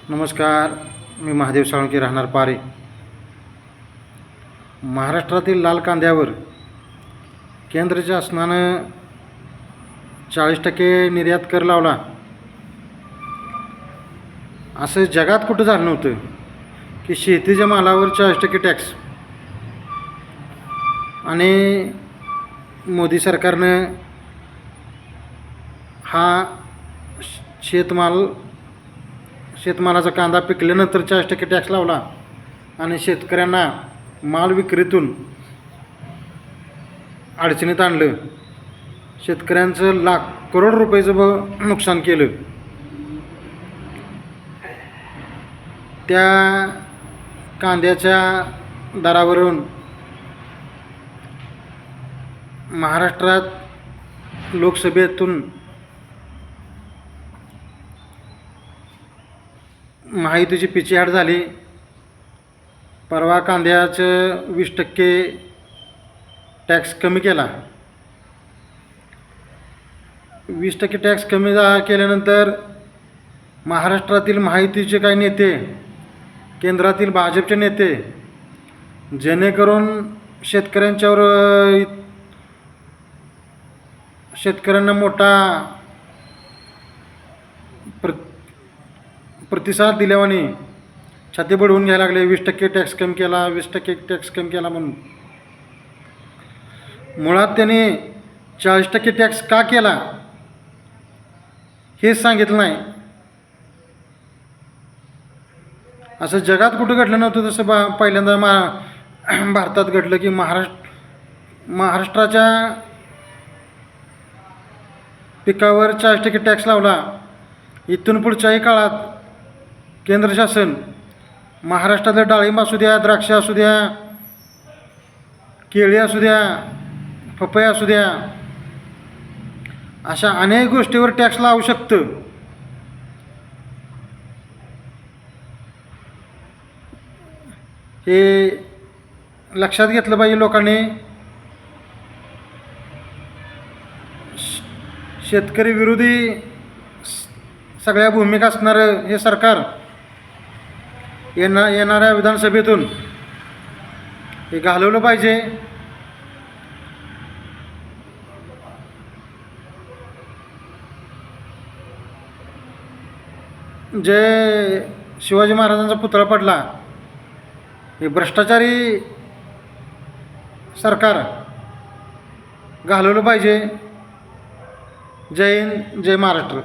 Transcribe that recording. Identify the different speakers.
Speaker 1: नमस्कार. मी महादेव साळुंके, राहणार पारे. महाराष्ट्रातील लाल कांद्यावर केंद्र शासनानं 40% निर्यात कर लावला. असं जगात कुठं झालं नव्हतं की शेतीच्या मालावर 40% टॅक्स. आणि मोदी सरकारनं हा शेतमालाचा कांदा पिकल्यानंतर 40% टॅक्स लावला आणि शेतकऱ्यांना माल विक्रीतून अडचणीत आणलं. शेतकऱ्यांचं लाख करोड रुपयाचं नुकसान केलं. त्या कांद्याच्या दरावरून महाराष्ट्रात लोकसभेतून महायुतीची पिछेहाट झाली. परवा कांद्याचं 20% टॅक्स कमी केला. 20% टॅक्स कमी केल्यानंतर महाराष्ट्रातील महायुतीचे काही नेते, केंद्रातील भाजपचे नेते, जेणेकरून शेतकऱ्यांना मोठा प्रतिसाद दिल्यावानी छाती बडवून घ्यायला लागले. 20% टॅक्स कमी केला, 20% टॅक्स कमी केला म्हणून. मुळात त्याने 40% टॅक्स का केला हेच सांगितलं नाही. असं जगात कुठं घडलं नव्हतं. तसं पहिल्यांदा भारतात घडलं की महाराष्ट्राच्या पिकावर 40% टॅक्स लावला. इथून पुढच्याही काळात केंद्र शासन महाराष्ट्रातलं डाळिंब असू द्या, द्राक्ष असू द्या, केळी असू द्या, पपई असू द्या, अशा अनेक गोष्टीवर टॅक्स लावू शकतं. हे लक्षात घेतलं पाहिजे लोकांनी. शेतकरी विरोधी सगळ्या भूमिका असणारं हे सरकार येणाऱ्या विधानसभेतून हे घालवलं पाहिजे. जे शिवाजी महाराजांचा पुतळा पडला, हे भ्रष्टाचारी सरकार घालवलं पाहिजे. जय हिंद, जय महाराष्ट्र.